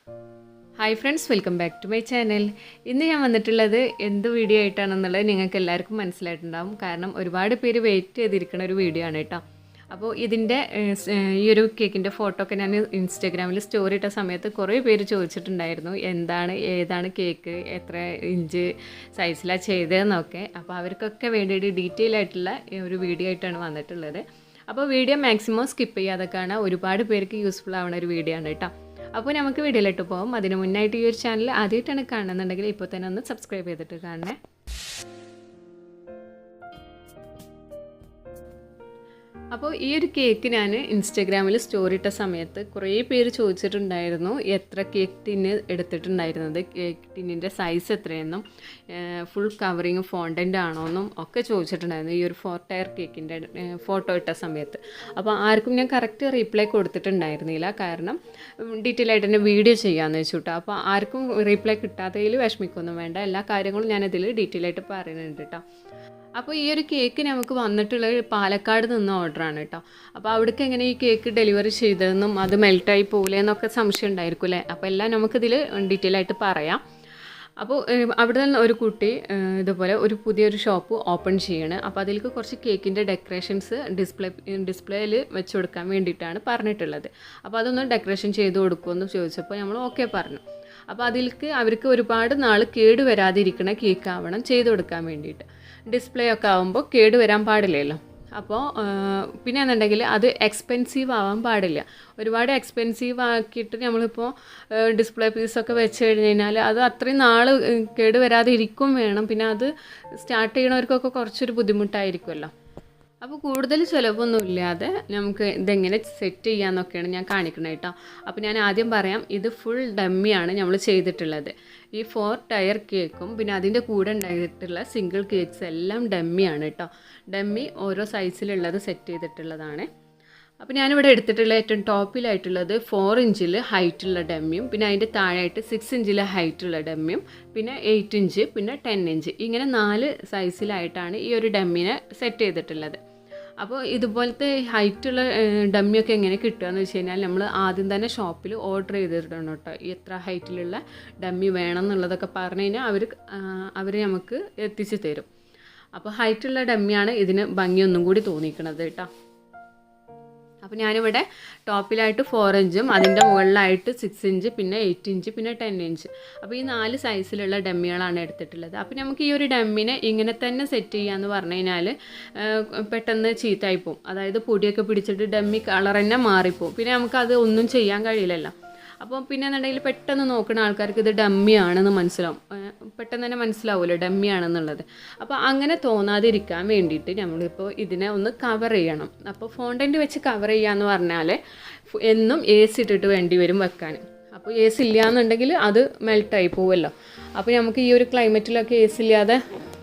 Hi friends, welcome back to my channel. ഇന്ന് ഞാൻ വന്നിട്ടുള്ളത് എന്ത് വീഡിയോ ആയിട്ടാണെന്നുള്ളത് നിങ്ങൾക്ക് എല്ലാവർക്കും മനസ്സിലായിട്ടുണ്ടാവും. കാരണം ഒരുപാട് പേര് വെയിറ്റ് ചെയ്തിരിക്കുന്ന ഒരു വീഡിയോ ആണ് കേട്ടോ. അപ്പോൾ ഇതിൻ്റെ ഈ ഒരു കേക്കിൻ്റെ ഫോട്ടോ ഒക്കെ ഞാൻ ഇൻസ്റ്റാഗ്രാമിൽ സ്റ്റോറി ഇട്ട സമയത്ത് കുറേ പേര് ചോദിച്ചിട്ടുണ്ടായിരുന്നു ഏതാണ് കേക്ക്, എത്ര ഇഞ്ച് സൈസിലാണ് ചെയ്തതെന്നൊക്കെ. അപ്പോൾ അവർക്കൊക്കെ വേണ്ടിയിട്ട് ഡീറ്റെയിൽ ആയിട്ടുള്ള ഒരു വീഡിയോ ആയിട്ടാണ് വന്നിട്ടുള്ളത്. അപ്പോൾ വീഡിയോ മാക്സിമം സ്കിപ്പ് ചെയ്യാതെ കാണാൻ ഒരുപാട് പേർക്ക് യൂസ്ഫുൾ ആവുന്ന ഒരു വീഡിയോ ആണ് കേട്ടോ. അപ്പോൾ നമുക്ക് വീഡിയോയിലിട്ട് പോകാം. അതിന് മുന്നായിട്ട് ഈ ഒരു ചാനൽ ആദ്യമായിട്ടാണ് കാണുന്നുണ്ടെങ്കിൽ ഇപ്പോൾ തന്നെ ഒന്ന് സബ്സ്ക്രൈബ് ചെയ്തിട്ട് കാണണേ. അപ്പോൾ ഈ ഒരു കേക്ക് ഞാൻ ഇൻസ്റ്റാഗ്രാമിൽ സ്റ്റോറി ഇട്ട സമയത്ത് കുറേ പേര് ചോദിച്ചിട്ടുണ്ടായിരുന്നു എത്ര കേക്ക് ടിന്ന് എടുത്തിട്ടുണ്ടായിരുന്നത്, കേക്ക് ടിന്നിൻ്റെ സൈസ് എത്രയെന്നും, ഫുൾ കവറിങ് ഫോണ്ടൻ്റ് ആണോയെന്നും ഒക്കെ ചോദിച്ചിട്ടുണ്ടായിരുന്നു ഈ ഒരു 4 ടയർ കേക്കിൻ്റെ ഫോട്ടോ ഇട്ട സമയത്ത്. അപ്പോൾ ആർക്കും ഞാൻ കറക്റ്റ് റീപ്ലൈ കൊടുത്തിട്ടുണ്ടായിരുന്നില്ല, കാരണം ഡീറ്റെയിൽ ആയിട്ട് തന്നെ വീഡിയോ ചെയ്യാമെന്ന് വെച്ചിട്ട്. അപ്പോൾ ആർക്കും റീപ്ലൈ കിട്ടാത്തതിൽ വിഷമിക്കൊന്നും വേണ്ട, എല്ലാ കാര്യങ്ങളും ഞാനതിൽ ഡീറ്റെയിൽ ആയിട്ട് പറയുന്നുണ്ട് കേട്ടോ. അപ്പോൾ ഈ ഒരു കേക്ക് നമുക്ക് വന്നിട്ടുള്ളത് പാലക്കാട് നിന്ന് ഓർഡറാണ് കേട്ടോ. അപ്പോൾ അവിടേക്ക് എങ്ങനെ ഈ കേക്ക് ഡെലിവറി ചെയ്തതെന്നും അത് മെൽറ്റായി പോകില്ലെന്നൊക്കെ സംശയം ഉണ്ടായിരിക്കും അല്ലേ. അപ്പോൾ എല്ലാം നമുക്കിതിൽ ഡീറ്റെയിൽ ആയിട്ട് പറയാം. അപ്പോൾ അവിടെ നിന്ന് ഒരു കുട്ടി ഇതുപോലെ ഒരു പുതിയൊരു ഷോപ്പ് ഓപ്പൺ ചെയ്യണം. അപ്പോൾ അതിലേക്ക് കുറച്ച് കേക്കിൻ്റെ ഡെക്കറേഷൻസ് ഡിസ്പ്ലേയിൽ വെച്ച് കൊടുക്കാൻ വേണ്ടിയിട്ടാണ് പറഞ്ഞിട്ടുള്ളത്. അപ്പോൾ അതൊന്ന് ഡെക്കറേഷൻ ചെയ്ത് കൊടുക്കുമെന്ന് ചോദിച്ചപ്പോൾ നമ്മൾ ഓക്കെ പറഞ്ഞു. അപ്പോൾ അതിലേക്ക് അവർക്ക് ഒരുപാട് നാൾ കേട് വരാതിരിക്കണ കേക്ക് ആവണം ചെയ്ത് കൊടുക്കാൻ വേണ്ടിയിട്ട്. ഡിസ്പ്ലേ ഒക്കെ ആകുമ്പോൾ കേട് വരാൻ പാടില്ലല്ലോ. അപ്പോൾ പിന്നെ എന്നുണ്ടെങ്കിൽ അത് എക്സ്പെൻസീവ് ആവാൻ പാടില്ല. ഒരുപാട് എക്സ്പെൻസീവ് ആക്കിയിട്ട് നമ്മളിപ്പോൾ ഡിസ്പ്ലേ പീസൊക്കെ വെച്ച് കഴിഞ്ഞാൽ അത് അത്രയും നാൾ കേട് വരാതെ ഇരിക്കും വേണം. പിന്നെ അത് സ്റ്റാർട്ട് ചെയ്യണവർക്കൊക്കെ കുറച്ചൊരു ബുദ്ധിമുട്ടായിരിക്കുമല്ലോ. അപ്പോൾ കൂടുതൽ ചിലവൊന്നും ഇല്ലാതെ നമുക്ക് ഇതെങ്ങനെ സെറ്റ് ചെയ്യാമെന്നൊക്കെയാണ് ഞാൻ കാണിക്കുന്നത് കേട്ടോ. അപ്പോൾ ഞാൻ ആദ്യം പറയാം, ഇത് ഫുൾ ഡമ്മിയാണ് നമ്മൾ ചെയ്തിട്ടുള്ളത്. ഈ 4 ടയർ കേക്കും പിന്നെ അതിൻ്റെ കൂടെ ഉണ്ടായിട്ടുള്ള സിംഗിൾ കേക്ക്സ് എല്ലാം ഡമ്മിയാണ് കേട്ടോ. ഡമ്മി ഓരോ സൈസിലുള്ളത് സെറ്റ് ചെയ്തിട്ടുള്ളതാണ്. അപ്പോൾ ഞാനിവിടെ എടുത്തിട്ടുള്ള ഏറ്റവും ടോപ്പിലായിട്ടുള്ളത് 4 ഇഞ്ചിൽ ഹൈറ്റുള്ള ഡമ്മിയും പിന്നെ അതിൻ്റെ താഴെയായിട്ട് 6 ഇഞ്ചിൽ ഹൈറ്റുള്ള ഡമ്മിയും പിന്നെ 8 ഇഞ്ച് പിന്നെ 10 ഇഞ്ച് ഇങ്ങനെ 4 സൈസിലായിട്ടാണ് ഈ ഒരു ഡമ്മിനെ സെറ്റ് ചെയ്തിട്ടുള്ളത്. അപ്പോൾ ഇതുപോലത്തെ ഹൈറ്റുള്ള ഡമ്മിയൊക്കെ എങ്ങനെ കിട്ടുകയെന്ന് വെച്ച് കഴിഞ്ഞാൽ നമ്മൾ ആദ്യം തന്നെ ഷോപ്പിൽ ഓർഡർ ചെയ്തിട്ടുണ്ട് കേട്ടോ. എത്ര ഹൈറ്റിലുള്ള ഡമ്മി വേണം എന്നുള്ളതൊക്കെ പറഞ്ഞു കഴിഞ്ഞാൽ അവർ നമുക്ക് എത്തിച്ച് തരും. അപ്പോൾ ഹൈറ്റുള്ള ഡമ്മിയാണ് ഇതിന് ഭംഗിയൊന്നും കൂടി തോന്നിക്കണത് കേട്ടോ. അപ്പോൾ ഞാനിവിടെ ടോപ്പിലായിട്ട് 4 ഇഞ്ചും അതിൻ്റെ മുകളിലായിട്ട് 6 ഇഞ്ച് പിന്നെ 8 ഇഞ്ച് പിന്നെ 10 ഇഞ്ച് അപ്പോൾ ഈ 4 സൈസിലുള്ള ഡമ്മികളാണ് എടുത്തിട്ടുള്ളത്. അപ്പോൾ നമുക്ക് ഈ ഒരു ഡമ്മിനെ ഇങ്ങനെ തന്നെ സെറ്റ് ചെയ്യാമെന്ന് പറഞ്ഞു കഴിഞ്ഞാൽ പെട്ടെന്ന് ചീത്തായി പോകും. അതായത് പൊടിയൊക്കെ പിടിച്ചിട്ട് ഡമ്മി കളർ തന്നെ മാറിപ്പോവും. പിന്നെ നമുക്കത് ഒന്നും ചെയ്യാൻ കഴിയില്ലല്ലോ. അപ്പോൾ പിന്നെ എന്നുണ്ടെങ്കിൽ പെട്ടെന്ന് നോക്കുന്ന ആൾക്കാർക്ക് ഇത് ഡമ്മിയാണെന്ന് മനസ്സിലാവും, പെട്ടെന്ന് തന്നെ മനസ്സിലാവുമല്ലോ ഡമ്മിയാണെന്നുള്ളത്. അപ്പോൾ അങ്ങനെ തോന്നാതിരിക്കാൻ വേണ്ടിയിട്ട് നമ്മളിപ്പോൾ ഇതിനെ ഒന്ന് കവർ ചെയ്യണം. അപ്പോൾ ഫോണ്ടൻ്റ് വെച്ച് കവർ ചെയ്യാമെന്ന് പറഞ്ഞാൽ എന്നും AC ഇട്ടിട്ട് വേണ്ടി വരും വെക്കാൻ. അപ്പോൾ AC ഇല്ലയെന്നുണ്ടെങ്കിൽ അത് മെൽട്ടായി പോവുമല്ലോ. അപ്പോൾ നമുക്ക് ഈ ഒരു ക്ലൈമറ്റിലൊക്കെ AC ഇല്ലാതെ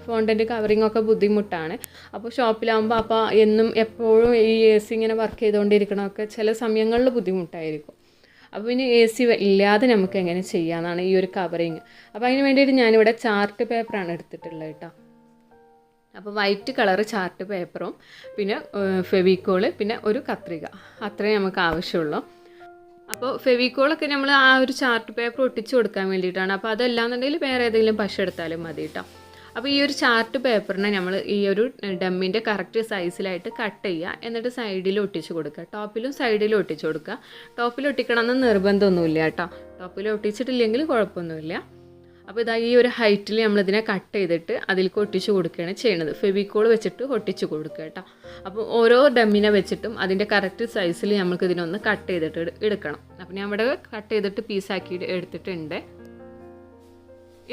ഫോണ്ടൻ്റ് കവറിങ് ഒക്കെ ബുദ്ധിമുട്ടാണ്. അപ്പോൾ ഷോപ്പിലാകുമ്പോൾ അപ്പോൾ എന്നും എപ്പോഴും ഈ AC ഇങ്ങനെ വർക്ക് ചെയ്തുകൊണ്ടിരിക്കണമൊക്കെ ചില സമയങ്ങളിൽ ബുദ്ധിമുട്ടായിരിക്കും. അപ്പോൾ ഇനി AC ഇല്ലാതെ നമുക്ക് എങ്ങനെ ചെയ്യാമെന്നാണ് ഈ ഒരു കവറിങ്. അപ്പോൾ അതിന് വേണ്ടിയിട്ട് ഞാനിവിടെ ചാർട്ട് പേപ്പറാണ് എടുത്തിട്ടുള്ളത് കേട്ടോ. അപ്പോൾ വൈറ്റ് കളറ് ചാർട്ട് പേപ്പറും പിന്നെ ഫെവിക്കോള് പിന്നെ ഒരു കത്രിക, അത്രയും നമുക്ക് ആവശ്യമുള്ളൂ. അപ്പോൾ ഫെവിക്കോളൊക്കെ നമ്മൾ ആ ഒരു ചാർട്ട് പേപ്പർ ഒട്ടിച്ച് കൊടുക്കാൻ വേണ്ടിയിട്ടാണ്. അപ്പോൾ അതല്ലാന്നുണ്ടെങ്കിൽ വേറെ ഏതെങ്കിലും പശ എടുത്താലും മതി കേട്ടോ. അപ്പോൾ ഈ ഒരു ചാർട്ട് പേപ്പറിനെ നമ്മൾ ഈ ഒരു ഡമ്മിൻ്റെ കറക്റ്റ് സൈസിലായിട്ട് കട്ട് ചെയ്യുക, എന്നിട്ട് സൈഡിൽ ഒട്ടിച്ച് കൊടുക്കുക. ടോപ്പിലും സൈഡിലും ഒട്ടിച്ച് കൊടുക്കുക. ടോപ്പിൽ ഒട്ടിക്കണമെന്ന് നിർബന്ധമൊന്നുമില്ല കേട്ടോ. ടോപ്പിൽ ഒട്ടിച്ചിട്ടില്ലെങ്കിൽ കുഴപ്പമൊന്നുമില്ല. അപ്പോൾ ഇതാ ഈ ഒരു ഹൈറ്റിൽ നമ്മളിതിനെ കട്ട് ചെയ്തിട്ട് അതിലേക്ക് ഒട്ടിച്ച് കൊടുക്കുകയാണ് ചെയ്യുന്നത്. ഫെവിക്കോൾ വെച്ചിട്ട് ഒട്ടിച്ച് കൊടുക്കുക കേട്ടോ. അപ്പോൾ ഓരോ ഡമ്മിനെ വെച്ചിട്ടും അതിൻ്റെ കറക്റ്റ് സൈസിൽ നമുക്ക് ഇതിനൊന്ന് കട്ട് ചെയ്തിട്ട് എടുക്കണം. അപ്പോൾ ഞാൻ ഇവിടെ കട്ട് ചെയ്തിട്ട് പീസാക്കി എടുത്തിട്ടുണ്ട്.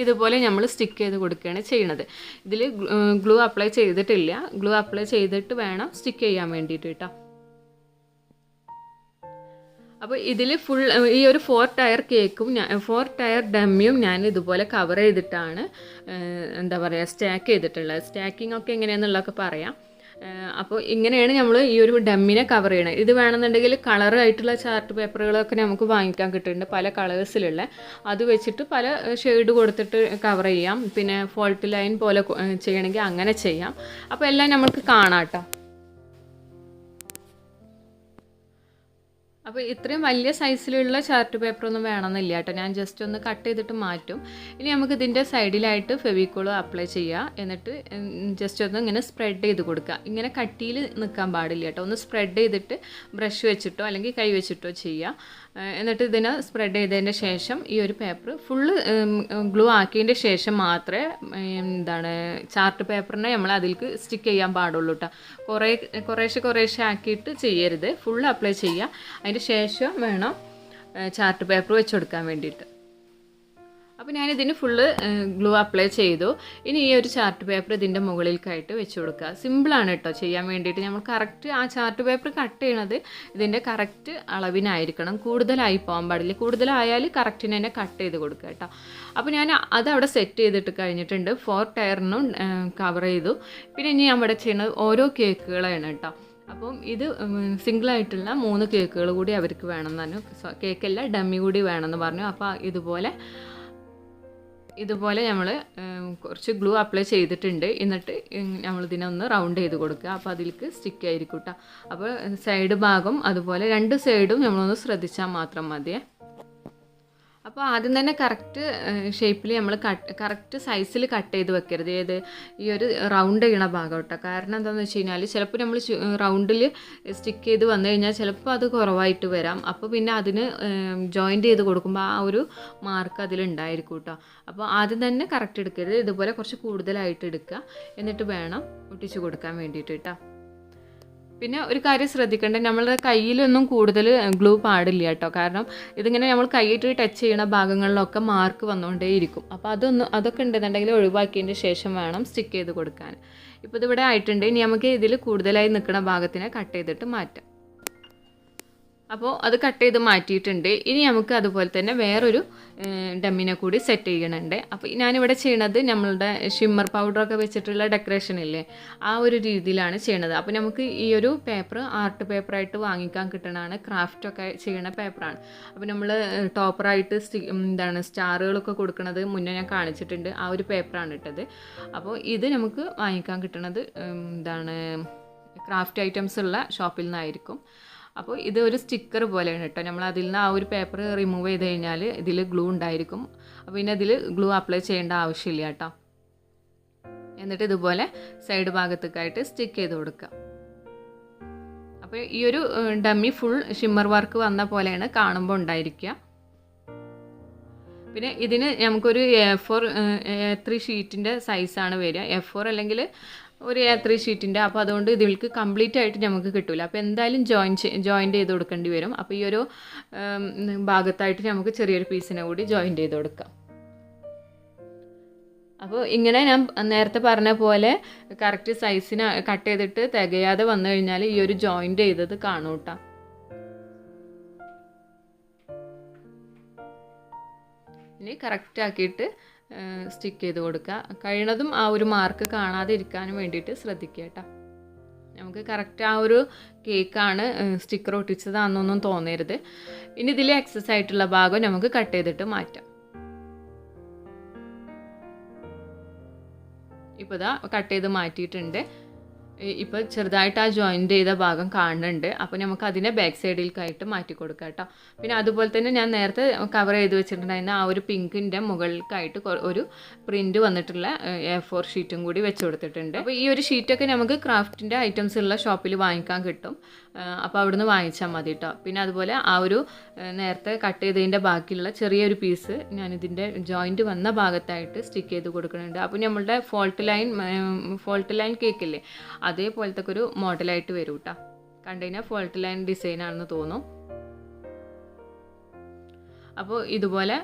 ഇതുപോലെ നമ്മൾ സ്റ്റിക്ക് ചെയ്ത് കൊടുക്കുകയാണ് ചെയ്യണത്. ഇതിൽ ഗ്ലൂ അപ്ലൈ ചെയ്തിട്ടില്ല, ഗ്ലൂ അപ്ലൈ ചെയ്തിട്ട് വേണം സ്റ്റിക്ക് ചെയ്യാൻ വേണ്ടിയിട്ട് കേട്ടോ. അപ്പോൾ ഇതിൽ ഫുൾ ഈ ഒരു 4 ടയർ കേക്കും 4 ടയർ ഡമ്മിയും ഞാൻ ഇതുപോലെ കവർ ചെയ്തിട്ടാണ് എന്താ പറയുക സ്റ്റാക്ക് ചെയ്തിട്ടുള്ളത്. സ്റ്റാക്കിംഗ് ഒക്കെ എങ്ങനെയാണെന്നുള്ളതൊക്കെ പറയാം. അപ്പോൾ ഇങ്ങനെയാണ് നമ്മൾ ഈ ഒരു ഡമ്മിനെ കവർ ചെയ്യണത്. ഇത് വേണമെന്നുണ്ടെങ്കിൽ കളറായിട്ടുള്ള ചാർട്ട് പേപ്പറുകളൊക്കെ നമുക്ക് വാങ്ങിക്കാൻ കിട്ടുന്നുണ്ട്, പല കളേഴ്സിലുള്ള. അത് വെച്ചിട്ട് പല ഷെയ്ഡ് കൊടുത്തിട്ട് കവർ ചെയ്യാം. പിന്നെ ഫോൾട്ട് ലൈൻ പോലെ ചെയ്യണമെങ്കിൽ അങ്ങനെ ചെയ്യാം. അപ്പോൾ എല്ലാം നമുക്ക് കാണാം കേട്ടോ. അപ്പോൾ ഇത്രയും വലിയ സൈസിലുള്ള ചാർട്ട് പേപ്പറൊന്നും വേണമെന്നില്ല കേട്ടോ. ഞാൻ ജസ്റ്റ് ഒന്ന് കട്ട് ചെയ്തിട്ട് മാറ്റും. ഇനി നമുക്ക് ഇതിൻ്റെ സൈഡിലായിട്ട് ഫെവിക്കോൾ അപ്ലൈ ചെയ്യുക. എന്നിട്ട് ജസ്റ്റ് ഒന്ന് ഇങ്ങനെ സ്പ്രെഡ് ചെയ്ത് കൊടുക്കുക. ഇങ്ങനെ കട്ടിയിൽ നിൽക്കാൻ പാടില്ല കേട്ടോ. ഒന്ന് സ്പ്രെഡ് ചെയ്തിട്ട് ബ്രഷ് വെച്ചിട്ടോ അല്ലെങ്കിൽ കൈ വെച്ചിട്ടോ ചെയ്യുക. എന്നിട്ട് ഇതിനെ സ്പ്രെഡ് ചെയ്തതിൻ്റെ ശേഷം ഈ ഒരു പേപ്പർ ഫുള്ള് ഗ്ലൂ ആക്കിയതിൻ്റെ ശേഷം മാത്രമേ ചാർട്ട് പേപ്പറിനെ നമ്മൾ അതിലേക്ക് സ്റ്റിക്ക് ചെയ്യാൻ പാടുള്ളൂ കേട്ടോ. കുറേശ്ശെ ആക്കിയിട്ട് ചെയ്യരുത്. ഫുള്ള് അപ്ലൈ ചെയ്യുക. അതിന് ശേഷം വേണം ചാർട്ട് പേപ്പർ വെച്ച് കൊടുക്കാൻ വേണ്ടിയിട്ട്. അപ്പോൾ ഞാനിതിന് ഫുള്ള് ഗ്ലൂ അപ്ലൈ ചെയ്തു. ഇനി ഈ ഒരു ചാർട്ട് പേപ്പർ ഇതിൻ്റെ മുകളിലേക്കായിട്ട് വെച്ച് കൊടുക്കുക. സിമ്പിളാണ് കേട്ടോ ചെയ്യാൻ വേണ്ടിയിട്ട്. നമ്മൾ കറക്റ്റ് ആ ചാർട്ട് പേപ്പർ കട്ട് ചെയ്യണത് ഇതിൻ്റെ കറക്റ്റ് അളവിനായിരിക്കണം. കൂടുതലായി പോകാൻ പാടില്ല. കൂടുതലായാൽ കറക്റ്റിന് തന്നെ കട്ട് ചെയ്ത് കൊടുക്കുക കേട്ടോ. അപ്പോൾ ഞാൻ അതവിടെ സെറ്റ് ചെയ്തിട്ട് കഴിഞ്ഞിട്ടുണ്ട്. 4 ടയറിനും കവർ ചെയ്തു. പിന്നെ ഇനി നമ്മുടെ ചെയ്യുന്നത് ഓരോ കേക്കുകളാണ് കേട്ടോ. അപ്പം ഇത് സിംഗിളായിട്ടുള്ള 3 കേക്കുകൾ കൂടി അവർക്ക് വേണമെന്ന് പറഞ്ഞു. കേക്കല്ല, ഡമ്മി കൂടി വേണമെന്ന് പറഞ്ഞു. അപ്പോൾ ഇതുപോലെ നമ്മൾ കുറച്ച് ഗ്ലൂ അപ്ലൈ ചെയ്തിട്ടുണ്ട്. എന്നിട്ട് നമ്മളിതിനെ ഒന്ന് റൗണ്ട് ചെയ്ത് കൊടുക്കുക. അപ്പോൾ അതിലേക്ക് സ്റ്റിക്ക് ആയിരിക്കും കേട്ടോ. അപ്പോൾ സൈഡ് ഭാഗം അതുപോലെ 2 സൈഡും നമ്മളൊന്ന് ശ്രദ്ധിച്ചാൽ മാത്രം മതിയേ. അപ്പോൾ ആദ്യം തന്നെ കറക്റ്റ് ഷേപ്പിൽ നമ്മൾ കറക്റ്റ് സൈസിൽ കട്ട് ചെയ്ത് വെക്കരുത്. ഈ ഒരു റൗണ്ട് ചെയ്യണ ഭാഗം കേട്ടോ. കാരണം എന്താണെന്ന് വെച്ച് കഴിഞ്ഞാൽ ചിലപ്പോൾ നമ്മൾ റൗണ്ടിൽ സ്റ്റിക്ക് ചെയ്ത് വന്നു കഴിഞ്ഞാൽ ചിലപ്പോൾ അത് കുറവായിട്ട് വരാം. അപ്പോൾ പിന്നെ അതിന് ജോയിൻറ്റ് ചെയ്ത് കൊടുക്കുമ്പോൾ ആ ഒരു മാർക്ക് അതിലുണ്ടായിരിക്കും കേട്ടോ. അപ്പോൾ ആദ്യം തന്നെ കറക്റ്റ് എടുക്കരുത്. ഇതുപോലെ കുറച്ച് കൂടുതലായിട്ട് എടുക്കുക. എന്നിട്ട് വേണം ഒട്ടിച്ച് കൊടുക്കാൻ വേണ്ടിയിട്ട് കേട്ടോ. പിന്നെ ഒരു കാര്യം ശ്രദ്ധിക്കേണ്ടത്, നമ്മളുടെ കയ്യിലൊന്നും കൂടുതൽ ഗ്ലൂ പാടില്ല കേട്ടോ. കാരണം ഇതിങ്ങനെ നമ്മൾ കൈയിട്ട് ടച്ച് ചെയ്യുന്ന ഭാഗങ്ങളിലൊക്കെ മാർക്ക് വന്നുകൊണ്ടേയിരിക്കും. അപ്പോൾ അതൊക്കെ ഉണ്ടെന്നുണ്ടെങ്കിൽ ഒഴിവാക്കിയതിൻ്റെ ശേഷം വേണം സ്റ്റിക്ക് ചെയ്ത് കൊടുക്കാൻ. ഇപ്പോൾ ഇതിവിടെ ആയിട്ടുണ്ട്. ഇനി നമുക്ക് ഇതിൽ കൂടുതലായി നിൽക്കുന്ന ഭാഗത്തിനെ കട്ട് ചെയ്തിട്ട് മാറ്റാം. അപ്പോൾ അത് കട്ട് ചെയ്ത് മാറ്റിയിട്ടുണ്ട്. ഇനി നമുക്ക് അതുപോലെ തന്നെ വേറൊരു ഡമ്മിനെ കൂടി സെറ്റ് ചെയ്യണുണ്ട്. അപ്പോൾ ഞാനിവിടെ ചെയ്യണത് നമ്മളുടെ ഷിമ്മർ പൗഡറൊക്കെ വെച്ചിട്ടുള്ള ഡെക്കറേഷൻ ഇല്ലേ, ആ ഒരു രീതിയിലാണ് ചെയ്യണത്. അപ്പോൾ നമുക്ക് ഈ ഒരു പേപ്പർ ആർട്ട് പേപ്പറായിട്ട് വാങ്ങിക്കാൻ കിട്ടണതാണ്. ക്രാഫ്റ്റൊക്കെ ചെയ്യണ പേപ്പറാണ്. അപ്പോൾ നമ്മൾ ടോപ്പറായിട്ട് സ്റ്റാറുകളൊക്കെ കൊടുക്കുന്നത് മുന്നേ ഞാൻ കാണിച്ചിട്ടുണ്ട്. ആ ഒരു പേപ്പറാണ് ഇട്ടത്. അപ്പോൾ ഇത് നമുക്ക് വാങ്ങിക്കാൻ കിട്ടണത് ക്രാഫ്റ്റ് ഐറ്റംസ് ഉള്ള ഷോപ്പിൽ നിന്നായിരിക്കും. അപ്പോൾ ഇത് ഒരു സ്റ്റിക്കർ പോലെയാണ് കേട്ടോ. നമ്മൾ അതിൽ നിന്ന് ആ ഒരു പേപ്പർ റിമൂവ് ചെയ്ത് കഴിഞ്ഞാൽ ഇതിൽ ഗ്ലൂ ഉണ്ടായിരിക്കും. അപ്പോൾ പിന്നെ ഇതിൽ ഗ്ലൂ അപ്ലൈ ചെയ്യേണ്ട ആവശ്യമില്ല കേട്ടോ. എന്നിട്ട് ഇതുപോലെ സൈഡ് ഭാഗത്തേക്കായിട്ട് സ്റ്റിക്ക് ചെയ്ത് കൊടുക്കുക. അപ്പോൾ ഈ ഒരു ഡമ്മി ഫുൾ ഷിമ്മർ വർക്ക് വന്ന പോലെയാണ് കാണുമ്പോൾ ഉണ്ടായിരിക്കുക. പിന്നെ ഇതിന് നമുക്കൊരു A3 ഷീറ്റിൻ്റെ സൈസാണ് വരിക. A4 അല്ലെങ്കിൽ ഒരു A3 ഷീറ്റിൻ്റെ. അപ്പോൾ അതുകൊണ്ട് ഇതിലേക്ക് കംപ്ലീറ്റ് ആയിട്ട് നമുക്ക് കിട്ടില്ല. അപ്പോൾ എന്തായാലും ജോയിൻറ്റ് ചെയ്ത് കൊടുക്കേണ്ടി വരും. അപ്പോൾ ഈ ഒരു ഭാഗത്തായിട്ട് നമുക്ക് ചെറിയൊരു പീസിനെ കൂടി ജോയിൻറ്റ് ചെയ്ത് കൊടുക്കാം. അപ്പോൾ ഇങ്ങനെ ഞാൻ നേരത്തെ പറഞ്ഞ പോലെ കറക്റ്റ് സൈസിന് കട്ട് ചെയ്തിട്ട് തികയാതെ വന്നു കഴിഞ്ഞാൽ ഈ ഒരു ജോയിൻറ്റ് ചെയ്തത് കാണും കേട്ടോ. ഇനി കറക്റ്റ് ആക്കിയിട്ട് സ്റ്റിക്ക് ചെയ്ത് കൊടുക്കുക. കഴിയുന്നതും ആ ഒരു മാർക്ക് കാണാതെ ഇരിക്കാനും വേണ്ടിയിട്ട് ശ്രദ്ധിക്കുക കേട്ടോ. നമുക്ക് കറക്റ്റ് ആ ഒരു കേക്കാണ് സ്റ്റിക്കർ ഒട്ടിച്ചതാണെന്നൊന്നും തോന്നരുത്. ഇനി ഇതിൽ എക്സസ് ആയിട്ടുള്ള ഭാഗം നമുക്ക് കട്ട് ചെയ്തിട്ട് മാറ്റാം. ഇപ്പോൾ ഇതാ കട്ട് ചെയ്ത് മാറ്റിയിട്ടുണ്ട്. ഇപ്പോൾ ചെറുതായിട്ട് ആ ജോയിൻറ്റ് ചെയ്ത ഭാഗം കാണുന്നുണ്ട്. അപ്പോൾ നമുക്ക് അതിനെ ബാക്ക് സൈഡിലേക്കായിട്ട് മാറ്റി കൊടുക്കാം കേട്ടോ. പിന്നെ അതുപോലെ തന്നെ ഞാൻ നേരത്തെ കവർ ചെയ്ത് വെച്ചിട്ടുണ്ടായിരുന്ന ആ ഒരു പിങ്കിൻ്റെ മുകളിലേക്കായിട്ട് ഒരു പ്രിൻറ്റ് വന്നിട്ടുള്ള A4 ഷീറ്റും കൂടി വെച്ച് കൊടുത്തിട്ടുണ്ട്. അപ്പോൾ ഈ ഒരു ഷീറ്റൊക്കെ നമുക്ക് ക്രാഫ്റ്റിൻ്റെ ഐറ്റംസ് ഉള്ള ഷോപ്പിൽ വാങ്ങിക്കാൻ കിട്ടും. അപ്പോൾ അവിടുന്ന് വാങ്ങിച്ചാൽ മതി കേട്ടോ. പിന്നെ അതുപോലെ ആ ഒരു നേരത്തെ കട്ട് ചെയ്തതിൻ്റെ ബാക്കിയുള്ള ചെറിയൊരു പീസ് ഞാനിതിൻ്റെ ജോയിൻറ്റ് വന്ന ഭാഗത്തായിട്ട് സ്റ്റിക്ക് ചെയ്ത് കൊടുക്കുന്നുണ്ട്. അപ്പോൾ നമ്മളുടെ ഫോൾട്ട് ലൈൻ കേക്കില്ലേ, അതേപോലത്തെ ഒരു മോഡലായിട്ട് വരും കേട്ടോ. കണ്ടുകഴിഞ്ഞാൽ ഫോൾട്ട് ലൈൻ ഡിസൈനാണെന്ന് തോന്നും. അപ്പോൾ ഇതുപോലെ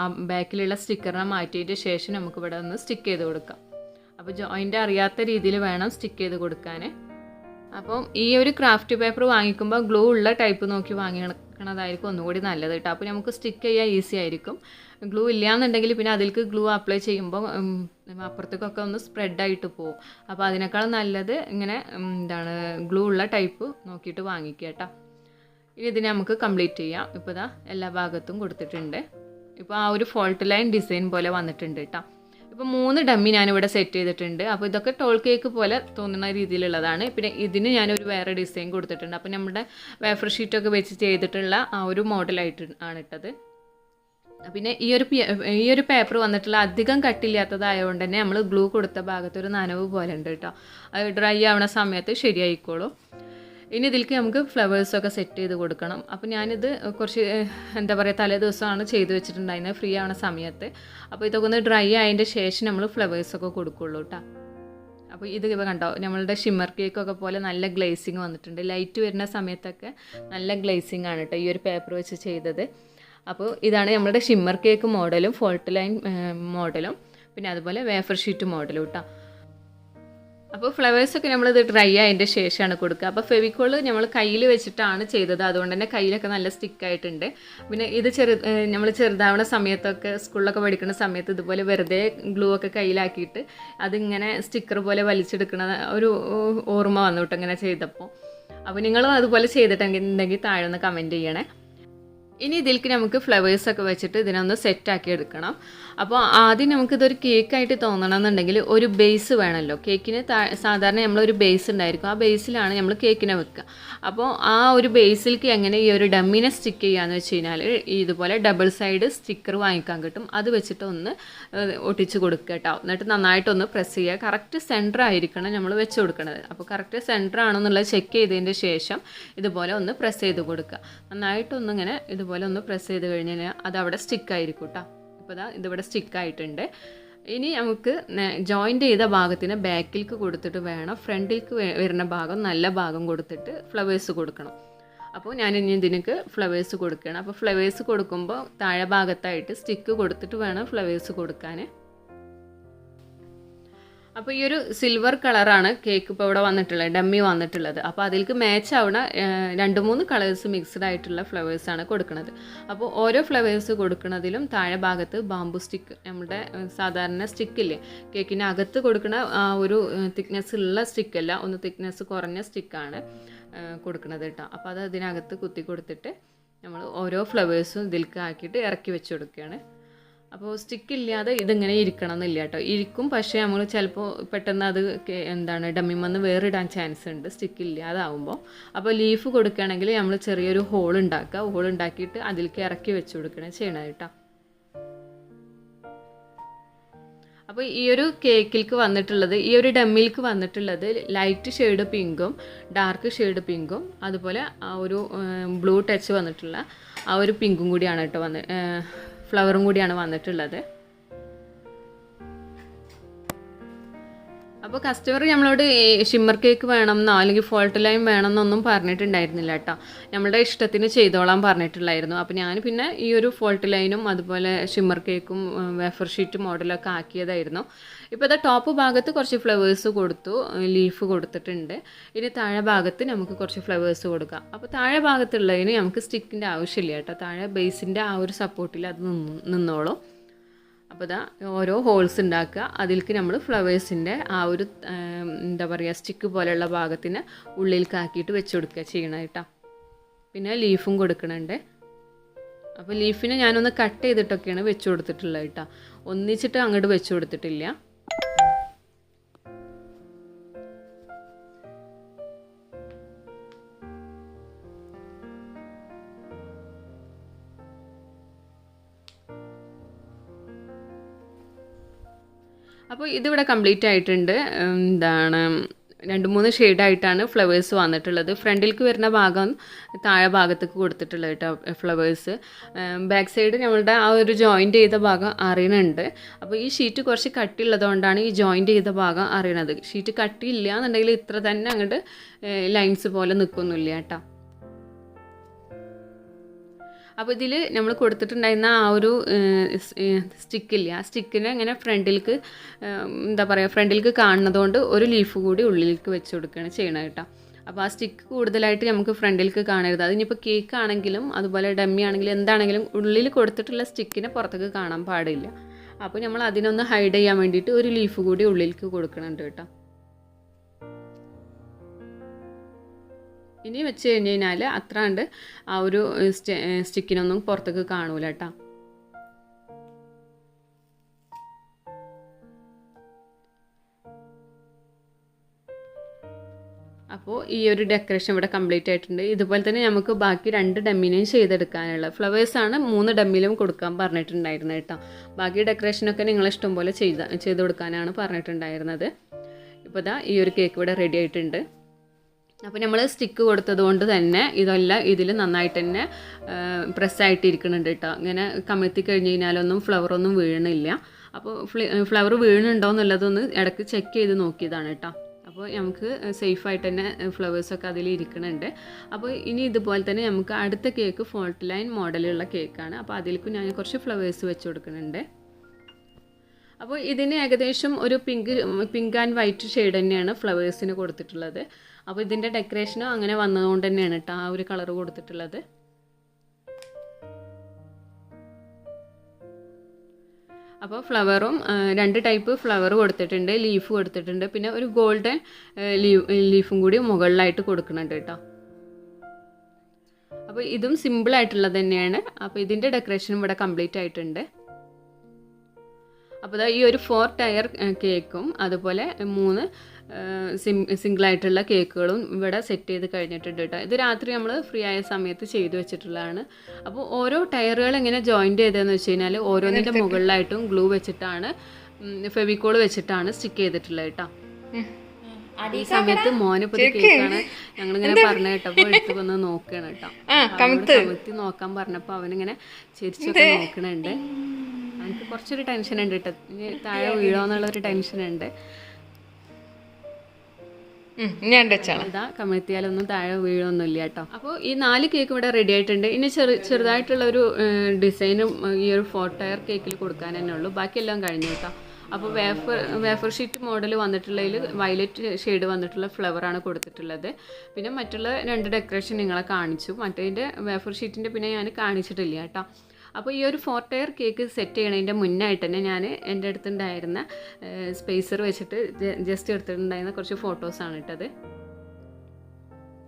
ആ ബാക്കിലുള്ള സ്റ്റിക്കറിനെ മാറ്റിയതിൻ്റെ ശേഷം നമുക്കിവിടെ ഒന്ന് സ്റ്റിക്ക് ചെയ്ത് കൊടുക്കാം. അപ്പോൾ ജോയിൻ്റ് അറിയാത്ത രീതിയിൽ വേണം സ്റ്റിക്ക് ചെയ്ത് കൊടുക്കാൻ. അപ്പം ഈ ഒരു ക്രാഫ്റ്റ് പേപ്പർ വാങ്ങിക്കുമ്പോൾ ഗ്ലൂ ഉള്ള ടൈപ്പ് നോക്കി വാങ്ങിക്കണതായിരിക്കും ഒന്നുകൂടി നല്ലത് കേട്ടോ. അപ്പോൾ നമുക്ക് സ്റ്റിക്ക് ചെയ്യാൻ ഈസി ആയിരിക്കും. ഗ്ലൂ ഇല്ലയെന്നുണ്ടെങ്കിൽ പിന്നെ അതിലേക്ക് ഗ്ലൂ അപ്ലൈ ചെയ്യുമ്പോൾ അപ്പുറത്തേക്കൊക്കെ ഒന്ന് സ്പ്രെഡായിട്ട് പോകും. അപ്പോൾ അതിനേക്കാൾ നല്ലത് ഇങ്ങനെ ഗ്ലൂ ഉള്ള ടൈപ്പ് നോക്കിയിട്ട് വാങ്ങിക്കുക കേട്ടോ. ഇനി ഇതിനെ നമുക്ക് കംപ്ലീറ്റ് ചെയ്യാം. ഇപ്പോൾ ഇതാ എല്ലാ ഭാഗത്തും കൊടുത്തിട്ടുണ്ട്. ഇപ്പോൾ ആ ഒരു ഫോൾട്ട് ലൈൻ ഡിസൈൻ പോലെ വന്നിട്ടുണ്ട് കേട്ടോ. ഇപ്പോൾ അപ്പോൾ 3 ഡമ്മി ഞാനിവിടെ സെറ്റ് ചെയ്തിട്ടുണ്ട്. അപ്പോൾ ഇതൊക്കെ ടോൾ കേക്ക് പോലെ തോന്നുന്ന രീതിയിലുള്ളതാണ്. പിന്നെ ഇതിന് ഞാനൊരു വേറെ ഡിസൈൻ കൊടുത്തിട്ടുണ്ട്. അപ്പോൾ നമ്മുടെ വേഫർ ഷീറ്റൊക്കെ വെച്ച് ചെയ്തിട്ടുള്ള ആ ഒരു മോഡലായിട്ട് ആണ് ഇട്ടത്. പിന്നെ ഈ ഒരു പേപ്പർ വന്നിട്ടുള്ള അധികം കട്ടില്ലാത്തതായതുകൊണ്ട് തന്നെ നമ്മൾ ഗ്ലൂ കൊടുത്ത ഭാഗത്ത് ഒരു നനവ് പോലെ ഉണ്ട് കേട്ടോ. അത് ഡ്രൈ ആവുന്ന സമയത്ത് ശരിയായിക്കോളും. ഇനി ഇതിലേക്ക് നമുക്ക് ഫ്ലവേഴ്സൊക്കെ സെറ്റ് ചെയ്ത് കൊടുക്കണം. അപ്പോൾ ഞാനിത് കുറച്ച് എന്താ പറയുക തലേ ദിവസമാണ് ചെയ്ത് വെച്ചിട്ടുണ്ടായിരുന്നത് ഫ്രീ ആവുന്ന സമയത്ത്. അപ്പോൾ ഇതൊക്കെ ഒന്ന് ഡ്രൈ ആയതിൻ്റെ ശേഷം നമ്മൾ ഫ്ലവേഴ്സൊക്കെ കൊടുക്കുള്ളൂ കേട്ടോ. അപ്പോൾ ഇത് കണ്ടോ, നമ്മളുടെ ഷിമ്മർ കേക്കൊക്കെ പോലെ നല്ല ഗ്ലേസിങ് വന്നിട്ടുണ്ട്. ലൈറ്റ് വരുന്ന സമയത്തൊക്കെ നല്ല ഗ്ലേസിങ് ആണ് കേട്ടോ ഈ ഒരു പേപ്പർ വെച്ച് ചെയ്തത്. അപ്പോൾ ഇതാണ് നമ്മുടെ ഷിമ്മർ കേക്ക് മോഡലും ഫോൾട്ട് ലൈൻ മോഡലും പിന്നെ അതുപോലെ വേഫർ ഷീറ്റ് മോഡലും കേട്ടോ. അപ്പോൾ ഫ്ലവേഴ്സൊക്കെ നമ്മളിത് ഡ്രൈ ആയതിൻ്റെ ശേഷമാണ് കൊടുക്കുക. അപ്പോൾ ഫെവിക്കോൾ നമ്മൾ കയ്യിൽ വെച്ചിട്ടാണ് ചെയ്തത്, അതുകൊണ്ട് തന്നെ കയ്യിലൊക്കെ നല്ല സ്റ്റിക്കായിട്ടുണ്ട്. പിന്നെ ഇത് നമ്മൾ ചെറുതാവുന്ന സമയത്തൊക്കെ സ്കൂളിലൊക്കെ പഠിക്കുന്ന സമയത്ത് ഇതുപോലെ വെറുതെ ഗ്ലൂ ഒക്കെ കയ്യിലാക്കിയിട്ട് അതിങ്ങനെ സ്റ്റിക്കർ പോലെ വലിച്ചെടുക്കുന്ന ഒരു ഓർമ്മ വന്നു കേട്ടോ ഇങ്ങനെ ചെയ്തപ്പോൾ. അപ്പോൾ നിങ്ങളും അതുപോലെ ചെയ്തിട്ടുണ്ടെങ്കിൽ താഴെ ഒന്ന് കമൻറ്റ് ചെയ്യണേ. ഇനി ഇതിലേക്ക് നമുക്ക് ഫ്ലവേഴ്സൊക്കെ വെച്ചിട്ട് ഇതിനൊന്ന് സെറ്റാക്കി എടുക്കണം. അപ്പോൾ ആദ്യം നമുക്കിതൊരു കേക്കായിട്ട് തോന്നണമെന്നുണ്ടെങ്കിൽ ഒരു ബേസ് വേണമല്ലോ. കേക്കിന് സാധാരണ നമ്മളൊരു ബേസ് ഉണ്ടായിരിക്കും, ആ ബേസിലാണ് നമ്മൾ കേക്കിനെ വെക്കുക. അപ്പോൾ ആ ഒരു ബേസിലേക്ക് എങ്ങനെ ഈ ഒരു ഡമ്മിനെ സ്റ്റിക്ക് ചെയ്യാന്ന് വെച്ച് കഴിഞ്ഞാൽ ഇതുപോലെ ഡബിൾ സൈഡ് സ്റ്റിക്കർ വാങ്ങിക്കാൻ കിട്ടും. അത് വെച്ചിട്ട് ഒന്ന് ഒട്ടിച്ച് കൊടുക്കുക കേട്ടോ. എന്നിട്ട് നന്നായിട്ടൊന്ന് പ്രസ് ചെയ്യുക. കറക്റ്റ് സെൻറ്റർ ആയിരിക്കണം നമ്മൾ വെച്ച് കൊടുക്കുന്നത്. അപ്പോൾ കറക്റ്റ് സെൻറ്റർ ആണെന്നുള്ളത് ചെക്ക് ചെയ്തതിൻ്റെ ശേഷം ഇതുപോലെ ഒന്ന് പ്രസ് ചെയ്ത് കൊടുക്കുക. നന്നായിട്ടൊന്നിങ്ങനെ ഇതുപോലെ ഒന്ന് പ്രസ് ചെയ്ത് കഴിഞ്ഞാൽ അത് അവിടെ സ്റ്റിക്കായിരിക്കും കേട്ടോ. ഇപ്പോൾ ഇതിവിടെ സ്റ്റിക്കായിട്ടുണ്ട്. ഇനി നമുക്ക് ജോയിൻ്റ് ചെയ്ത ഭാഗത്തിന് ബാക്കിലേക്ക് കൊടുത്തിട്ട് വേണം ഫ്രണ്ടിലേക്ക് വരുന്ന ഭാഗം നല്ല ഭാഗം കൊടുത്തിട്ട് ഫ്ലവേഴ്സ് കൊടുക്കണം. അപ്പോൾ ഞാനിനി ഇതിനൊക്കെ ഫ്ലവേഴ്സ് കൊടുക്കുകയാണ്. അപ്പോൾ ഫ്ലവേഴ്സ് കൊടുക്കുമ്പോൾ താഴെ ഭാഗത്തായിട്ട് സ്റ്റിക്ക് കൊടുത്തിട്ട് വേണം ഫ്ലവേഴ്സ് കൊടുക്കാൻ. അപ്പോൾ ഈ ഒരു സിൽവർ കളറാണ് കേക്ക് ഇപ്പോൾ ഇവിടെ വന്നിട്ടുള്ളത്, ഡമ്മി വന്നിട്ടുള്ളത്. അപ്പോൾ അതിലേക്ക് മാച്ച് ആവുന്ന 2-3 കളേഴ്സ് മിക്സ്ഡ് ആയിട്ടുള്ള ഫ്ലവേഴ്സാണ് കൊടുക്കുന്നത്. അപ്പോൾ ഓരോ ഫ്ലവേഴ്സ് കൊടുക്കുന്നതിലും താഴെ ഭാഗത്ത് ബാമ്പു സ്റ്റിക്ക്, നമ്മുടെ സാധാരണ സ്റ്റിക്കില്ലേ കേക്കിന് അകത്ത് കൊടുക്കുന്ന ആ ഒരു തിക്നെസ് ഉള്ള സ്റ്റിക്കല്ല, ഒന്ന് തിക്നെസ് കുറഞ്ഞ സ്റ്റിക്കാണ് കൊടുക്കുന്നത് കേട്ടോ. അപ്പോൾ അത് അതിനകത്ത് കുത്തി കൊടുത്തിട്ട് നമ്മൾ ഓരോ ഫ്ലവേഴ്സും ഇതിലേക്ക് ആക്കിയിട്ട് ഇറക്കി വെച്ച് കൊടുക്കുകയാണ്. അപ്പോൾ സ്റ്റിക്കില്ലാതെ ഇതിങ്ങനെ ഇരിക്കണം എന്നില്ല കേട്ടോ. ഇരിക്കും, പക്ഷേ നമ്മൾ ചിലപ്പോൾ പെട്ടെന്ന് അത് ഡമ്മിമെന്ന് വേറിടാൻ ചാൻസ് ഉണ്ട് സ്റ്റിക്കില്ലാതാവുമ്പോൾ. അപ്പോൾ ലീഫ് കൊടുക്കുകയാണെങ്കിൽ നമ്മൾ ചെറിയൊരു ഹോൾ ഉണ്ടാക്കുക. ഹോൾ ഉണ്ടാക്കിയിട്ട് അതിലേക്ക് ഇറക്കി വെച്ച് കൊടുക്കണം ചെയ്യണം കേട്ടോ. അപ്പോൾ ഈ ഒരു കേക്കിലേക്ക് വന്നിട്ടുള്ളത്, ഈ ഒരു ഡമ്മിലേക്ക് വന്നിട്ടുള്ളത് ലൈറ്റ് ഷെയ്ഡ് പിങ്കും ഡാർക്ക് ഷെയ്ഡ് പിങ്കും അതുപോലെ ആ ഒരു ബ്ലൂ ടച്ച് വന്നിട്ടുള്ള ആ ഒരു പിങ്കും കൂടിയാണ് കേട്ടോ ഫ്ലവറും കൂടിയാണ് വന്നിട്ടുള്ളത്. അപ്പോൾ കസ്റ്റമർ നമ്മളോട് ഷിമ്മർ കേക്ക് വേണമെന്നോ അല്ലെങ്കിൽ ഫോൾട്ട് ലൈൻ വേണമെന്നൊന്നും പറഞ്ഞിട്ടുണ്ടായിരുന്നില്ല കേട്ടോ. നമ്മളുടെ ഇഷ്ടത്തിന് ചെയ്തോളാൻ പറഞ്ഞിട്ടുള്ളായിരുന്നു. അപ്പോൾ ഞാൻ പിന്നെ ഈ ഒരു ഫോൾട്ട് ലൈനും അതുപോലെ ഷിമ്മർ കേക്കും വേഫർ ഷീറ്റ് മോഡലൊക്കെ ആക്കിയതായിരുന്നു. ഇപ്പോൾ അത് ടോപ്പ് ഭാഗത്ത് കുറച്ച് ഫ്ലവേഴ്സ് കൊടുത്തു, ലീഫ് കൊടുത്തിട്ടുണ്ട്. ഇനി താഴെ ഭാഗത്ത് നമുക്ക് കുറച്ച് ഫ്ലവേഴ്സ് കൊടുക്കാം. അപ്പോൾ താഴെ ഭാഗത്തുള്ളതിന് നമുക്ക് സ്റ്റിക്കിൻ്റെ ആവശ്യമില്ല കേട്ടോ. താഴെ ബേസിൻ്റെ ആ ഒരു സപ്പോർട്ടിൽ അത് നിന്നോളും. അപ്പോൾ ഓരോ ഹോൾസ് ഉണ്ടാക്കുക, അതിലേക്ക് നമ്മൾ ഫ്ലവേഴ്സിൻ്റെ ആ ഒരു സ്റ്റിക്ക് പോലെയുള്ള ഭാഗത്തിന് ഉള്ളിലേക്കാക്കിയിട്ട് വെച്ച് കൊടുക്കുക ചെയ്യണം കേട്ടോ. പിന്നെ ലീഫും കൊടുക്കണുണ്ട്. അപ്പോൾ ലീഫിനെ ഞാനൊന്ന് കട്ട് ചെയ്തിട്ടൊക്കെയാണ് വെച്ച് കൊടുത്തിട്ടുള്ളത് കേട്ടോ. ഒന്നിച്ചിട്ട് അങ്ങോട്ട് വെച്ച് കൊടുത്തിട്ടില്ല. അപ്പോൾ ഇതിവിടെ കംപ്ലീറ്റ് ആയിട്ടുണ്ട്. 2-3 ഷെയ്ഡായിട്ടാണ് ഫ്ലവേഴ്സ് വന്നിട്ടുള്ളത്. ഫ്രണ്ടിലേക്ക് വരുന്ന ഭാഗം താഴെ ഭാഗത്തേക്ക് കൊടുത്തിട്ടുള്ളത് കേട്ടോ ഫ്ലവേഴ്സ്. ബാക്ക് സൈഡ് നമ്മളുടെ ആ ഒരു ജോയിൻ്റ് ചെയ്ത ഭാഗം അറിയണുണ്ട്. അപ്പോൾ ഈ ഷീറ്റ് കുറച്ച് കട്ടിയുള്ളതുകൊണ്ടാണ് ഈ ജോയിൻ്റ് ചെയ്ത ഭാഗം അറിയണത്. ഷീറ്റ് കട്ടിയില്ല എന്നുണ്ടെങ്കിൽ ഇത്ര തന്നെ അങ്ങോട്ട് ലൈൻസ് പോലെ നിൽക്കൊന്നുമില്ല കേട്ടോ. അപ്പോൾ ഇതിൽ നമ്മൾ കൊടുത്തിട്ടുണ്ടായിരുന്ന ആ ഒരു സ്റ്റിക്കില്ല, ആ സ്റ്റിക്കിനെ ഇങ്ങനെ ഫ്രണ്ടിലേക്ക് ഫ്രണ്ടിലേക്ക് കാണുന്നതുകൊണ്ട് ഒരു ലീഫ് കൂടി ഉള്ളിലേക്ക് വെച്ച് കൊടുക്കുകയാണ് ചെയ്യണം കേട്ടോ. അപ്പോൾ ആ സ്റ്റിക്ക് കൂടുതലായിട്ട് നമുക്ക് ഫ്രണ്ടിലേക്ക് കാണരുത്. അതിനിപ്പോൾ കേക്ക് ആണെങ്കിലും അതുപോലെ ഡമ്മി ആണെങ്കിലും എന്താണെങ്കിലും ഉള്ളിൽ കൊടുത്തിട്ടുള്ള സ്റ്റിക്കിനെ പുറത്തേക്ക് കാണാൻ പാടില്ല. അപ്പോൾ നമ്മൾ അതിനൊന്ന് ഹൈഡ് ചെയ്യാൻ വേണ്ടിയിട്ട് ഒരു ലീഫ് കൂടി ഉള്ളിലേക്ക് കൊടുക്കുന്നുണ്ട് കേട്ടോ. ഇനി വെച്ച് കഴിഞ്ഞ് കഴിഞ്ഞാൽ അത്ര കണ്ട് ആ ഒരു സ്റ്റിക്കിനൊന്നും പുറത്തേക്ക് കാണൂല കേട്ടോ. അപ്പോൾ ഈ ഒരു ഡെക്കറേഷൻ ഇവിടെ കംപ്ലീറ്റ് ആയിട്ടുണ്ട്. ഇതുപോലെ തന്നെ നമുക്ക് ബാക്കി 2 ഡമ്മിനെയും ചെയ്തെടുക്കാനുള്ള ഫ്ലവേഴ്സാണ് 3 ഡമ്മിലും കൊടുക്കാൻ പറഞ്ഞിട്ടുണ്ടായിരുന്നത് കേട്ടോ. ബാക്കി ഡെക്കറേഷനൊക്കെ നിങ്ങളിഷ്ടം പോലെ ചെയ്ത് കൊടുക്കാനാണ് പറഞ്ഞിട്ടുണ്ടായിരുന്നത്. ഇപ്പോൾ ഇതാ ഈ ഒരു കേക്ക് ഇവിടെ റെഡി ആയിട്ടുണ്ട്. അപ്പോൾ നമ്മൾ സ്റ്റിക്ക് കൊടുത്തത് കൊണ്ട് തന്നെ ഇതെല്ലാം ഇതിൽ നന്നായിട്ട് തന്നെ പ്രസ്സായിട്ടിരിക്കുന്നുണ്ട് കേട്ടോ. ഇങ്ങനെ കമിഴ്ത്തി കഴിഞ്ഞ് കഴിഞ്ഞാലൊന്നും ഫ്ലവറൊന്നും വീഴണില്ല. അപ്പോൾ ഫ്ലവർ വീഴുന്നുണ്ടോ എന്നുള്ളതൊന്ന് ഇടയ്ക്ക് ചെക്ക് ചെയ്ത് നോക്കിയതാണ് കേട്ടോ. അപ്പോൾ നമുക്ക് സേഫായിട്ട് തന്നെ ഫ്ലവേഴ്സൊക്കെ അതിൽ ഇരിക്കുന്നുണ്ട്. അപ്പോൾ ഇനി ഇതുപോലെ തന്നെ നമുക്ക് അടുത്ത കേക്ക് ഫോൾട്ട് ലൈൻ മോഡലുള്ള കേക്കാണ്. അപ്പോൾ അതിലേക്ക് ഞാൻ കുറച്ച് ഫ്ലവേഴ്സ് വെച്ച് കൊടുക്കുന്നുണ്ട്. അപ്പോൾ ഇതിന് ഏകദേശം ഒരു പിങ്ക് ആൻഡ് വൈറ്റ് ഷെയ്ഡ് തന്നെയാണ് ഫ്ലവേഴ്സിന് കൊടുത്തിട്ടുള്ളത്. അപ്പോൾ ഇതിൻ്റെ ഡെക്കറേഷനും അങ്ങനെ വന്നതുകൊണ്ട് തന്നെയാണ് കേട്ടോ ആ ഒരു കളർ കൊടുത്തിട്ടുള്ളത്. അപ്പോൾ ഫ്ലവറും 2 ടൈപ്പ് ഫ്ലവർ കൊടുത്തിട്ടുണ്ട്, ലീഫ് കൊടുത്തിട്ടുണ്ട്, പിന്നെ ഒരു ഗോൾഡൻ ലീഫും കൂടി മുകളിലായിട്ട് കൊടുക്കുന്നുണ്ട് കേട്ടോ. അപ്പോൾ ഇതും സിമ്പിളായിട്ടുള്ളത് തന്നെയാണ്. അപ്പോൾ ഇതിൻ്റെ ഡെക്കറേഷനും ഇവിടെ കംപ്ലീറ്റ് ആയിട്ടുണ്ട്. അപ്പോൾ ഈ ഒരു 4 ടയർ കേക്കും അതുപോലെ 3 സിംഗിളായിട്ടുള്ള കേക്കുകളും ഇവിടെ സെറ്റ് ചെയ്ത് കഴിഞ്ഞിട്ടുണ്ട് കേട്ടോ. ഇത് രാത്രി നമ്മൾ ഫ്രീ ആയ സമയത്ത് ചെയ്തു വെച്ചിട്ടുള്ളതാണ്. അപ്പോൾ ഓരോ ടയറുകൾ എങ്ങനെ ജോയിൻറ്റ് ചെയ്തതെന്ന് വെച്ച് കഴിഞ്ഞാൽ ഓരോന്നിൻ്റെ മുകളിലായിട്ടും ഗ്ലൂ വെച്ചിട്ടാണ് ഫെവിക്കോൾ വെച്ചിട്ടാണ് സ്റ്റിക്ക് ചെയ്തിട്ടുള്ളത് കേട്ടോ. ഈ സമയത്ത് മോന് പുതിയ കേക്കാണ് ഞങ്ങളിങ്ങനെ പറഞ്ഞു കേട്ടപ്പോൾ എടുത്ത് വന്ന് നോക്കുകയാണ് കേട്ടോ. കമത്തി നോക്കാൻ പറഞ്ഞപ്പോൾ അവനിങ്ങനെ ചിരിച്ചൊക്കെ നോക്കണുണ്ട്. എനിക്ക് കുറച്ചൊരു ടെൻഷൻ ഉണ്ട് കേട്ടോ, താഴെ വീഴോന്നുള്ളൊരു ടെൻഷനുണ്ട്. ഇതാ കമഴ്ത്തിയാലൊന്നും താഴെ വീഴൊന്നുമില്ല കേട്ടോ. അപ്പോൾ ഈ 4 കേക്ക് ഇവിടെ റെഡി ആയിട്ടുണ്ട്. ഇനി ചെറുതായിട്ടുള്ളൊരു ഡിസൈനും ഈ ഒരു 4 ടയർ കേക്കിൽ കൊടുക്കാൻ തന്നെ ഉള്ളൂ. ബാക്കിയെല്ലാം കഴിഞ്ഞു കേട്ടോ. അപ്പോൾ വേഫർ ഷീറ്റ് മോഡൽ വന്നിട്ടുള്ളതിൽ വയലറ്റ് ഷെയ്ഡ് വന്നിട്ടുള്ള ഫ്ലവറാണ് കൊടുത്തിട്ടുള്ളത്. പിന്നെ മറ്റുള്ള 2 ഡെക്കറേഷൻ നിങ്ങളെ കാണിച്ചു. മറ്റേതിൻ്റെ വേഫർ ഷീറ്റിൻ്റെ പിന്നെ ഞാൻ കാണിച്ചിട്ടില്ല കേട്ടോ. അപ്പോൾ ഈ ഒരു 4 ടയർ കേക്ക് സെറ്റ് ചെയ്യണതിൻ്റെ മുന്നായിട്ട് തന്നെ ഞാൻ എൻ്റെ അടുത്തുണ്ടായിരുന്ന സ്പേസർ വെച്ചിട്ട് ജസ്റ്റ് എടുത്തിട്ടുണ്ടായിരുന്ന കുറച്ച് ഫോട്ടോസാണ് ഇട്ടത്.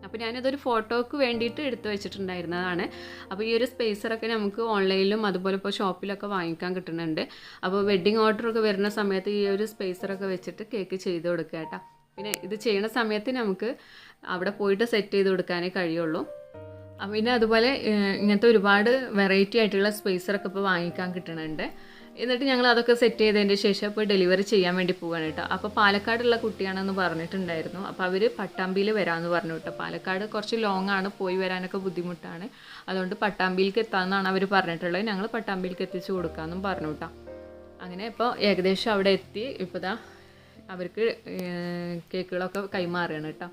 അപ്പോൾ ഞാനിതൊരു ഫോട്ടോക്ക് വേണ്ടിയിട്ട് എടുത്ത് വെച്ചിട്ടുണ്ടായിരുന്നതാണ്. അപ്പോൾ ഈ ഒരു സ്പേസറൊക്കെ നമുക്ക് ഓൺലൈനിലും അതുപോലെ ഇപ്പോൾ ഷോപ്പിലൊക്കെ വാങ്ങിക്കാൻ കിട്ടുന്നുണ്ട്. അപ്പോൾ വെഡ്ഡിങ് ഓർഡറൊക്കെ വരുന്ന സമയത്ത് ഈ ഒരു സ്പേസറൊക്കെ വെച്ചിട്ട് കേക്ക് ചെയ്ത് കൊടുക്കുക കേട്ടോ. പിന്നെ ഇത് ചെയ്യുന്ന സമയത്ത് നമുക്ക് അവിടെ പോയിട്ട് സെറ്റ് ചെയ്ത് കൊടുക്കാനേ കഴിയുള്ളൂ. പിന്നെ അതുപോലെ ഇങ്ങനത്തെ ഒരുപാട് വെറൈറ്റി ആയിട്ടുള്ള സ്പേസറൊക്കെ ഇപ്പോൾ വാങ്ങിക്കാൻ കിട്ടുന്നുണ്ട്. എന്നിട്ട് ഞങ്ങൾ അതൊക്കെ സെറ്റ് ചെയ്തതിൻ്റെ ശേഷം ഇപ്പോൾ ഡെലിവറി ചെയ്യാൻ വേണ്ടി പോവുകയാണ് കേട്ടോ. അപ്പോൾ പാലക്കാടുള്ള കുട്ടിയാണെന്ന് പറഞ്ഞിട്ടുണ്ടായിരുന്നു. അപ്പോൾ അവർ പട്ടാമ്പിയിൽ വരാമെന്ന് പറഞ്ഞു കേട്ടോ. പാലക്കാട് കുറച്ച് ലോങ് ആണ്, പോയി വരാനൊക്കെ ബുദ്ധിമുട്ടാണ്. അതുകൊണ്ട് പട്ടാമ്പിയിലേക്ക് എത്താമെന്നാണ് അവർ പറഞ്ഞിട്ടുള്ളത്. ഞങ്ങൾ പട്ടാമ്പിയിലേക്ക് എത്തിച്ചു കൊടുക്കാമെന്നും പറഞ്ഞു കേട്ടോ. അങ്ങനെ ഇപ്പോൾ ഏകദേശം അവിടെ എത്തി. ഇപ്പോൾ ദാ അവർക്ക് കേക്കുകളൊക്കെ കൈമാറുകയാണ് കേട്ടോ.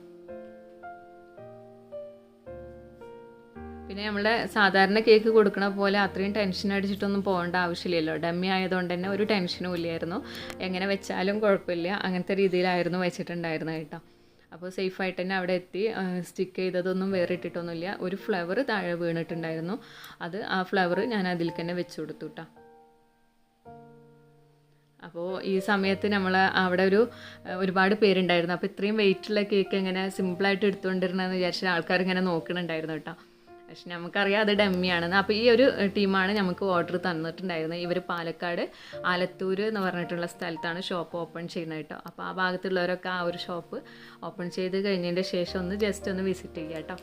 പിന്നെ നമ്മുടെ സാധാരണ കേക്ക് കൊടുക്കണ പോലെ അത്രയും ടെൻഷൻ അടിച്ചിട്ടൊന്നും പോകേണ്ട ആവശ്യമില്ലല്ലോ. ഡമ്മി ആയതുകൊണ്ട് തന്നെ ഒരു ടെൻഷനും ഇല്ലായിരുന്നു. എങ്ങനെ വെച്ചാലും കുഴപ്പമില്ല, അങ്ങനത്തെ രീതിയിലായിരുന്നു വെച്ചിട്ടുണ്ടായിരുന്നത് കേട്ടോ. അപ്പോൾ സേഫായിട്ട് തന്നെ അവിടെ എത്തി. സ്റ്റിക്ക് ചെയ്തതൊന്നും വേറെ ഇട്ടിട്ടൊന്നുമില്ല. ഒരു ഫ്ലവർ താഴെ വീണിട്ടുണ്ടായിരുന്നു. ആ ഫ്ലവർ ഞാൻ അതിൽ തന്നെ വെച്ച് കൊടുത്തു കേട്ടോ. അപ്പോൾ ഈ സമയത്ത് നമ്മൾ അവിടെ ഒരുപാട് പേരുണ്ടായിരുന്നു. അപ്പോൾ ഇത്രയും വെയിറ്റുള്ള കേക്ക് എങ്ങനെ സിമ്പിളായിട്ട് എടുത്തുകൊണ്ടിരുന്നതെന്ന് വിചാരിച്ചാൽ ആൾക്കാർ ഇങ്ങനെ നോക്കണുണ്ടായിരുന്നു കേട്ടോ. പക്ഷെ നമുക്കറിയാം അത് ഡമ്മിയാണെന്ന്. അപ്പോൾ ഈ ഒരു ടീമാണ് നമുക്ക് ഓർഡർ തന്നിട്ടുണ്ടായിരുന്നത്. ഇവർ പാലക്കാട് ആലത്തൂർ എന്ന് പറഞ്ഞിട്ടുള്ള സ്ഥലത്താണ് ഷോപ്പ് ഓപ്പൺ ചെയ്യുന്നത് കേട്ടോ. അപ്പോൾ ആ ഭാഗത്തുള്ളവരൊക്കെ ആ ഒരു ഷോപ്പ് ഓപ്പൺ ചെയ്ത് കഴിഞ്ഞതിൻ്റെ ശേഷം ജസ്റ്റ് ഒന്ന് വിസിറ്റ് ചെയ്യുക കേട്ടോ.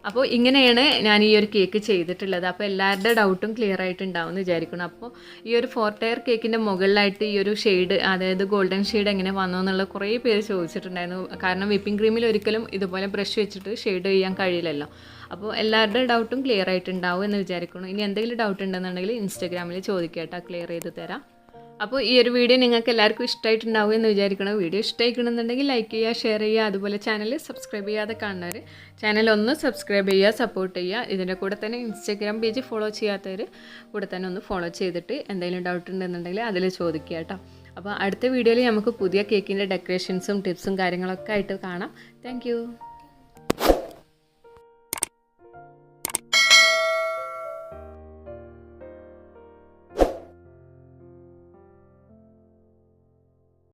അപ്പോൾ ഇങ്ങനെയാണ് ഞാൻ ഈ ഒരു കേക്ക് ചെയ്തിട്ടുള്ളത്. അപ്പോൾ എല്ലാവരുടെ ഡൗട്ടും ക്ലിയർ ആയിട്ടുണ്ടാവുമെന്ന് വിചാരിക്കണം. അപ്പോൾ ഈ ഒരു 4 ടയർ കേക്കിൻ്റെ മുകളിലായിട്ട് ഈ ഒരു ഷെയ്ഡ്, അതായത് ഗോൾഡൻ ഷെയ്ഡ് എങ്ങനെ വന്നു എന്നുള്ള കുറേ പേര് ചോദിച്ചിട്ടുണ്ടായിരുന്നു. കാരണം വിപ്പിംഗ് ക്രീമിൽ ഒരിക്കലും ഇതുപോലെ ബ്രഷ് വെച്ചിട്ട് ഷെയ്ഡ് ചെയ്യാൻ കഴിയില്ലല്ലോ. അപ്പോൾ എല്ലാവരുടെ ഡൗട്ടും ക്ലിയർ ആയിട്ടുണ്ടാവും എന്ന് വിചാരിക്കണം. ഇനി എന്തെങ്കിലും ഡൗട്ട് ഉണ്ടെന്നുണ്ടെങ്കിൽ ഇൻസ്റ്റാഗ്രാമിൽ ചോദിക്കുക കേട്ടോ, ക്ലിയർ ചെയ്ത് തരാം. അപ്പോൾ ഈ ഒരു വീഡിയോ നിങ്ങൾക്ക് എല്ലാവർക്കും ഇഷ്ടമായിട്ടുണ്ടാവും എന്ന് വിചാരിക്കണം. വീഡിയോ ഇഷ്ടമായിക്കണമെന്നുണ്ടെങ്കിൽ ലൈക്ക് ചെയ്യുക, ഷെയർ ചെയ്യുക. അതുപോലെ ചാനൽ സബ്സ്ക്രൈബ് ചെയ്യാതെ കാണുന്നവർ ചാനൽ ഒന്ന് സബ്സ്ക്രൈബ് ചെയ്യുക, സപ്പോർട്ട് ചെയ്യുക. ഇതിൻ്റെ കൂടെ തന്നെ ഇൻസ്റ്റാഗ്രാം പേജ് ഫോളോ ചെയ്യാത്തവർ കൂടെ തന്നെ ഒന്ന് ഫോളോ ചെയ്തിട്ട് എന്തെങ്കിലും ഡൗട്ട് ഉണ്ടെന്നുണ്ടെങ്കിൽ അതിൽ ചോദിക്കുക കേട്ടോ. അപ്പോൾ അടുത്ത വീഡിയോയിൽ നമുക്ക് പുതിയ കേക്കിൻ്റെ ഡെക്കറേഷൻസും ടിപ്സും കാര്യങ്ങളൊക്കെ ആയിട്ട് കാണാം. താങ്ക്